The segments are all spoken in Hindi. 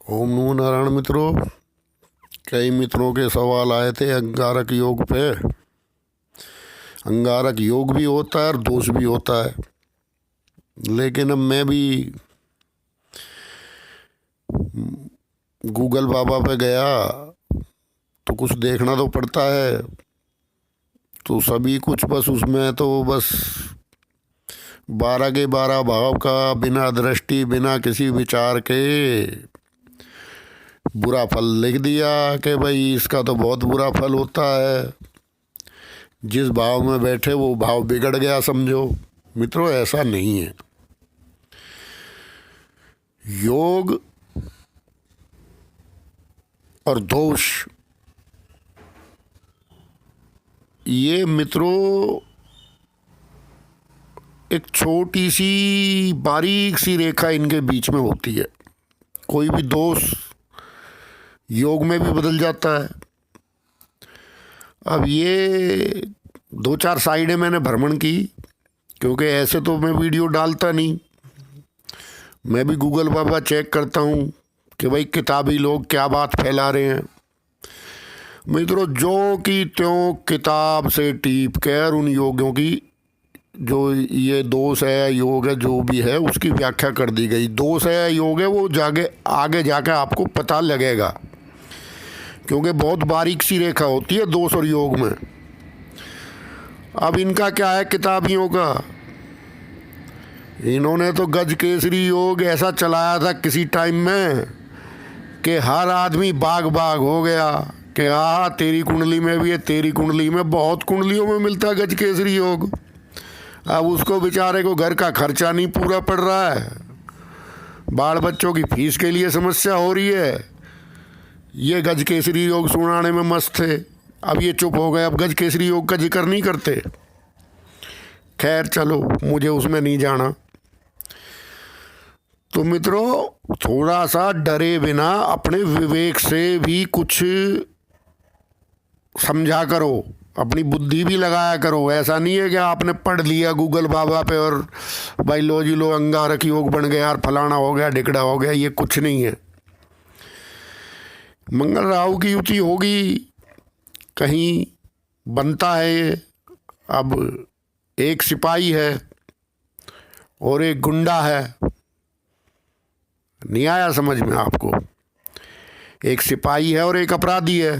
ओम नमो नारायण मित्रों। कई मित्रों के सवाल आए थे अंगारक योग पे। अंगारक योग भी होता है और दोष भी होता है, लेकिन अब मैं भी गूगल बाबा पे गया तो कुछ देखना तो पड़ता है। तो सभी कुछ बस उसमें तो बस 12 के 12 भाव का बिना दृष्टि बिना किसी विचार के बुरा फल लिख दिया कि भाई इसका तो बहुत बुरा फल होता है। जिस भाव में बैठे वो भाव बिगड़ गया समझो। मित्रों, ऐसा नहीं है। योग और दोष ये मित्रों एक छोटी सी बारीक सी रेखा इनके बीच में होती है। कोई भी दोष योग में भी बदल जाता है। अब ये 2-4 साइडें मैंने भ्रमण की, क्योंकि ऐसे तो मैं वीडियो डालता नहीं। मैं भी गूगल बाबा चेक करता हूँ कि भाई किताबी लोग क्या बात फैला रहे हैं। मित्रों, जो की त्यों किताब से टीप कर उन योगियों की जो ये दोष है योग है जो भी है उसकी व्याख्या कर दी गई। दोष है योग है वो आगे जाके आपको पता लगेगा, क्योंकि बहुत बारीक सी रेखा होती है दोष और योग में। अब इनका क्या है किताबियों का, इन्होंने तो गज केसरी योग ऐसा चलाया था किसी टाइम में कि हर आदमी बाग बाग हो गया कि हाँ तेरी कुंडली में भी है, तेरी कुंडली में, बहुत कुंडलियों में मिलता है गज केसरी योग। अब उसको बेचारे को घर का खर्चा नहीं पूरा पड़ रहा है, बाल बच्चों की फीस के लिए समस्या हो रही है। ये गज केसरी योग सुनाने में मस्त थे, अब ये चुप हो गए, अब गज केसरी योग का जिक्र नहीं करते। खैर चलो, मुझे उसमें नहीं जाना। तो मित्रों, थोड़ा सा डरे बिना अपने विवेक से भी कुछ समझा करो, अपनी बुद्धि भी लगाया करो। ऐसा नहीं है कि आपने पढ़ लिया गूगल बाबा पे और भाई लो जी लो अंगारक योग बन गया और फलाना हो गया ढिकड़ा हो गया। ये कुछ नहीं है। मंगल राहु की युति होगी, कहीं बनता है ये। अब एक सिपाही है और एक गुंडा है, नहीं आया समझ में आपको? एक सिपाही है और एक अपराधी है।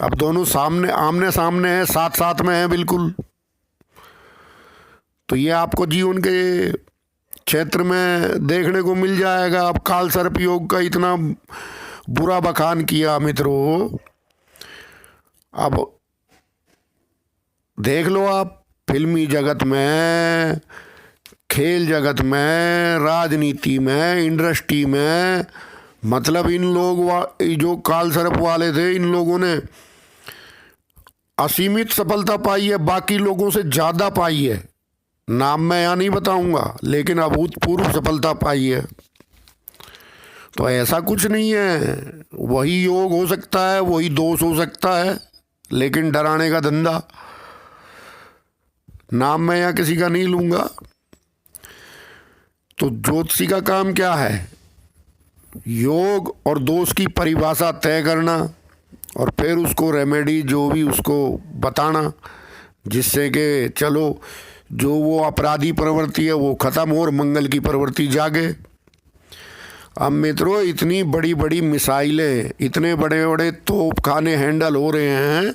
अब दोनों आमने सामने हैं, साथ साथ में हैं बिल्कुल। तो ये आपको जीवन के क्षेत्र में देखने को मिल जाएगा। अब काल सर्प योग का इतना बुरा बखान किया मित्रों, अब देख लो आप, फिल्मी जगत में, खेल जगत में, राजनीति में, इंडस्ट्री में, मतलब इन लोग जो काल सर्प वाले थे इन लोगों ने असीमित सफलता पाई है, बाकी लोगों से ज़्यादा पाई है। नाम मैं यहाँ नहीं बताऊंगा, लेकिन अभूतपूर्व सफलता पाई है। तो ऐसा कुछ नहीं है, वही योग हो सकता है, वही दोष हो सकता है, लेकिन डराने का धंधा। नाम मैं यहाँ किसी का नहीं लूँगा। तो ज्योतिषी का काम क्या है? योग और दोष की परिभाषा तय करना और फिर उसको रेमेडी जो भी उसको बताना, जिससे कि चलो जो वो अपराधी प्रवृत्ति है वो ख़त्म हो और मंगल की प्रवृत्ति जागे। अब मित्रों, इतनी बड़ी बड़ी मिसाइलें, इतने बड़े बड़े तोपखाने हैंडल हो रहे हैं,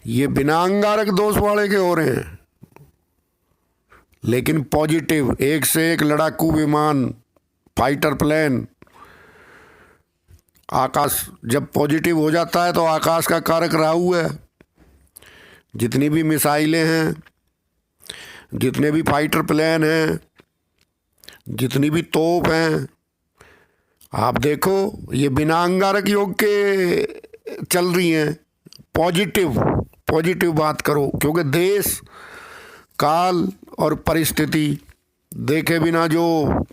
ये बिना अंगारक दोष वाले के हो रहे हैं, लेकिन पॉजिटिव, एक से एक लड़ाकू विमान, फाइटर प्लेन। आकाश जब पॉजिटिव हो जाता है तो आकाश का कारक राहु है। जितनी भी मिसाइलें हैं, जितने भी फाइटर प्लेन हैं, जितनी भी तोप हैं, आप देखो ये बिना अंगारक योग के चल रही हैं। पॉजिटिव बात करो, क्योंकि देश काल और परिस्थिति देखे बिना जो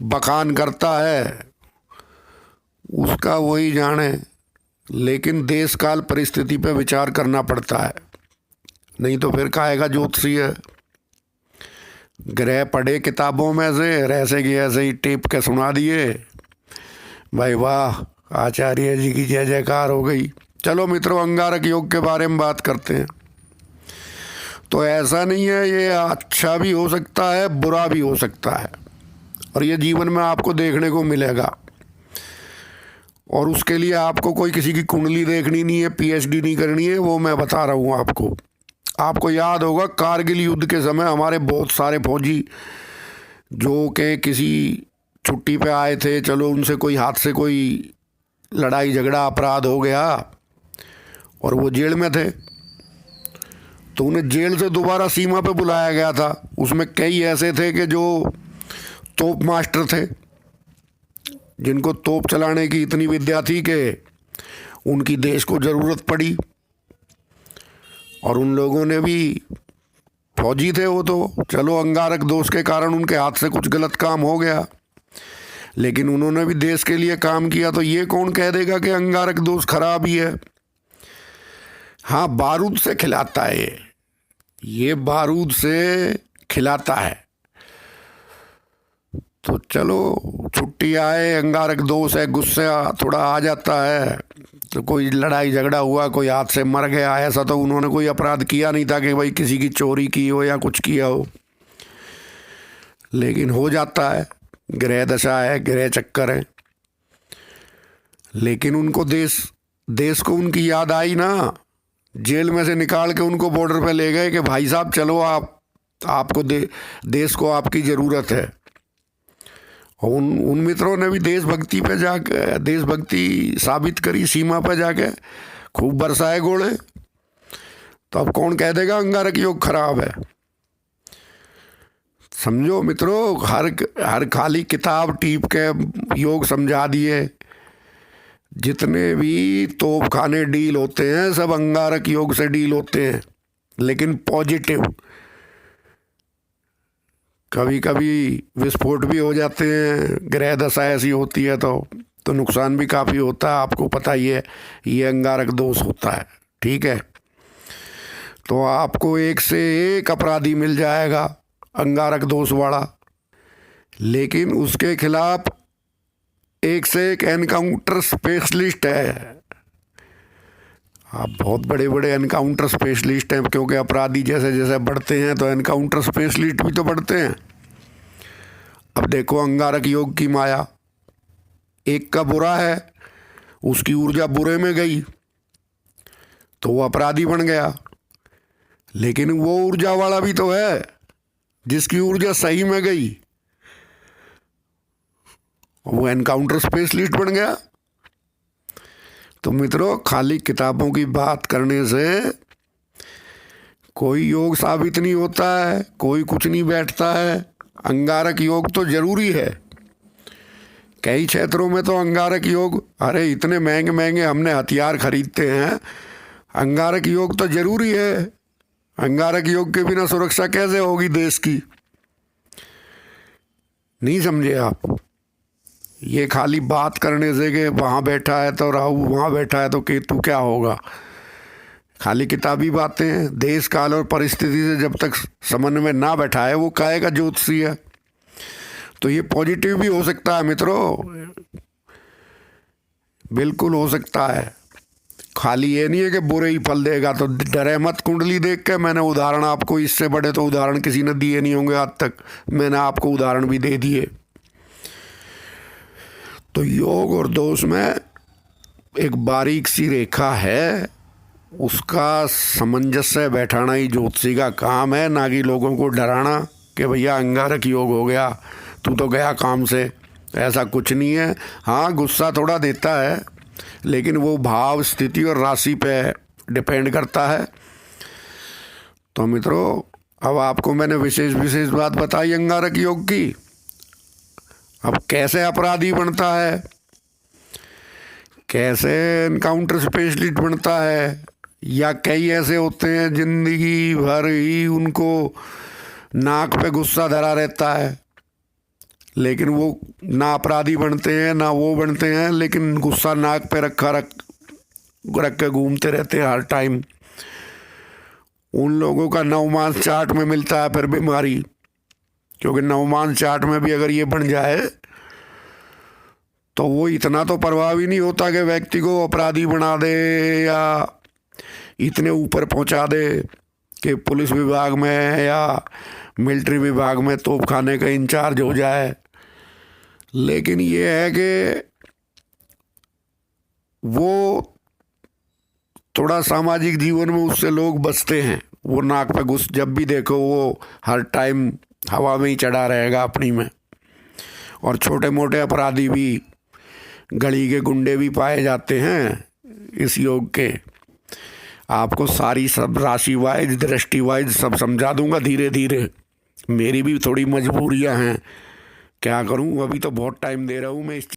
बखान करता है उसका वही जाने, लेकिन देश काल परिस्थिति पे विचार करना पड़ता है, नहीं तो फिर कहेगा ज्योतिषी है। ग्रह पढ़े किताबों में से ऐसे की ऐसे ही टेप के सुना दिए। भाई वाह, आचार्य जी की जय जयकार हो गई। चलो मित्रों, अंगारक योग के बारे में बात करते हैं। तो ऐसा नहीं है, ये अच्छा भी हो सकता है, बुरा भी हो सकता है, और ये जीवन में आपको देखने को मिलेगा। और उसके लिए आपको कोई किसी की कुंडली देखनी नहीं है, पीएचडी नहीं करनी है, वो मैं बता रहा हूँ आपको। आपको याद होगा कारगिल युद्ध के समय हमारे बहुत सारे फौजी जो कि किसी छुट्टी पे आए थे, चलो उनसे कोई हाथ से कोई लड़ाई झगड़ा अपराध हो गया और वो जेल में थे, तो उन्हें जेल से दोबारा सीमा पे बुलाया गया था। उसमें कई ऐसे थे कि जो तोप मास्टर थे, जिनको तोप चलाने की इतनी विद्या थी कि उनकी देश को ज़रूरत पड़ी, और उन लोगों ने भी, फौजी थे वो तो, चलो अंगारक दोष के कारण उनके हाथ से कुछ गलत काम हो गया, लेकिन उन्होंने भी देश के लिए काम किया। तो ये कौन कह देगा कि अंगारक दोष खराब ही है? हाँ, बारूद से खिलाता है ये बारूद से खिलाता है। तो चलो, छुट्टी आए, अंगारक दोष है, गुस्सा थोड़ा आ जाता है, तो कोई लड़ाई झगड़ा हुआ, कोई हाथ से मर गया, ऐसा तो उन्होंने कोई अपराध किया नहीं था कि भाई किसी की चोरी की हो या कुछ किया हो, लेकिन हो जाता है, ग्रह दशा है, ग्रह चक्कर है। लेकिन उनको देश को उनकी याद आई ना, जेल में से निकाल के उनको बॉर्डर पे ले गए कि भाई साहब चलो, आपको देश को आपकी ज़रूरत है। और उन मित्रों ने भी देशभक्ति पे जाके, देशभक्ति साबित करी, सीमा पे जाके खूब बरसाए गोले। तो अब कौन कह देगा अंगारक योग खराब है? समझो मित्रों, हर खाली किताब टीप के योग समझा दिए। जितने भी तोप खाने डील होते हैं सब अंगारक योग से डील होते हैं, लेकिन पॉजिटिव। कभी कभी विस्फोट भी हो जाते हैं, ग्रह दशा ऐसी होती है तो नुकसान भी काफ़ी होता है, आपको पता ही है, ये अंगारक दोष होता है। ठीक है, तो आपको एक से एक अपराधी मिल जाएगा अंगारक दोष वाला, लेकिन उसके खिलाफ एक से एक एनकाउंटर स्पेशलिस्ट है। आप बहुत बड़े बड़े एनकाउंटर स्पेशलिस्ट हैं, क्योंकि अपराधी जैसे जैसे बढ़ते हैं तो एनकाउंटर स्पेशलिस्ट भी तो बढ़ते हैं। अब देखो अंगारक योग की माया, एक का बुरा है, उसकी ऊर्जा बुरे में गई तो वो अपराधी बन गया, लेकिन वो ऊर्जा वाला भी तो है जिसकी ऊर्जा सही में गई, वो एनकाउंटर स्पेशलिस्ट बन गया। तो मित्रों, खाली किताबों की बात करने से कोई योग साबित नहीं होता है, कोई कुछ नहीं बैठता है। अंगारक योग तो जरूरी है। कई क्षेत्रों में तो अंगारक योग, अरे इतने महंगे महंगे हमने हथियार खरीदते हैं, अंगारक योग तो जरूरी है। अंगारक योग के बिना सुरक्षा कैसे होगी देश की? नहीं समझे आप? ये खाली बात करने से कि वहाँ बैठा है तो राहु, वहाँ बैठा है तो केतु, क्या होगा? खाली किताबी बातें हैं। देश काल और परिस्थिति से जब तक समन्वय ना बैठा है वो काहे का ज्योतिषी है? तो ये पॉजिटिव भी हो सकता है मित्रों, बिल्कुल हो सकता है। खाली ये नहीं है कि बुरे ही फल देगा। तो डरे मत कुंडली देख के। मैंने उदाहरण आपको, इससे बड़े तो उदाहरण किसी ने दिए नहीं होंगे आज तक, मैंने आपको उदाहरण भी दे दिए। तो योग और दोष में एक बारीक सी रेखा है, उसका सामंजस्य बैठाना ही ज्योतिषी का काम है, ना कि लोगों को डराना कि भैया अंगारक योग हो गया, तू तो गया काम से। ऐसा कुछ नहीं है। हाँ, गुस्सा थोड़ा देता है, लेकिन वो भाव, स्थिति और राशि पे डिपेंड करता है। तो मित्रों, अब आपको मैंने विशेष बात बताई अंगारक योग की। अब कैसे अपराधी बनता है, कैसे एनकाउंटर स्पेशलिस्ट बनता है, या कई ऐसे होते हैं जिंदगी भर ही उनको नाक पे गुस्सा धरा रहता है, लेकिन वो ना अपराधी बनते हैं ना वो बनते हैं, लेकिन गुस्सा नाक पे रख के घूमते रहते हैं हर टाइम। उन लोगों का नवमास चार्ट में मिलता है फिर बीमारी, क्योंकि नवमास चार्ट में भी अगर ये बन जाए तो वो इतना तो प्रभावी नहीं होता कि व्यक्ति को अपराधी बना दे या इतने ऊपर पहुंचा दे कि पुलिस विभाग में या मिलिट्री विभाग में तोप खाने का इंचार्ज हो जाए। लेकिन ये है कि वो थोड़ा सामाजिक जीवन में उससे लोग बचते हैं। वो नाक पे घुस, जब भी देखो वो हर टाइम हवा में ही चढ़ा रहेगा अपनी में। और छोटे मोटे अपराधी भी, गली के गुंडे भी पाए जाते हैं इस योग के। आपको सारी सब राशि वाइज, दृष्टि वाइज सब समझा दूंगा धीरे धीरे। मेरी भी थोड़ी मजबूरियां हैं, क्या करूं, अभी तो बहुत टाइम दे रहा हूं मैं इस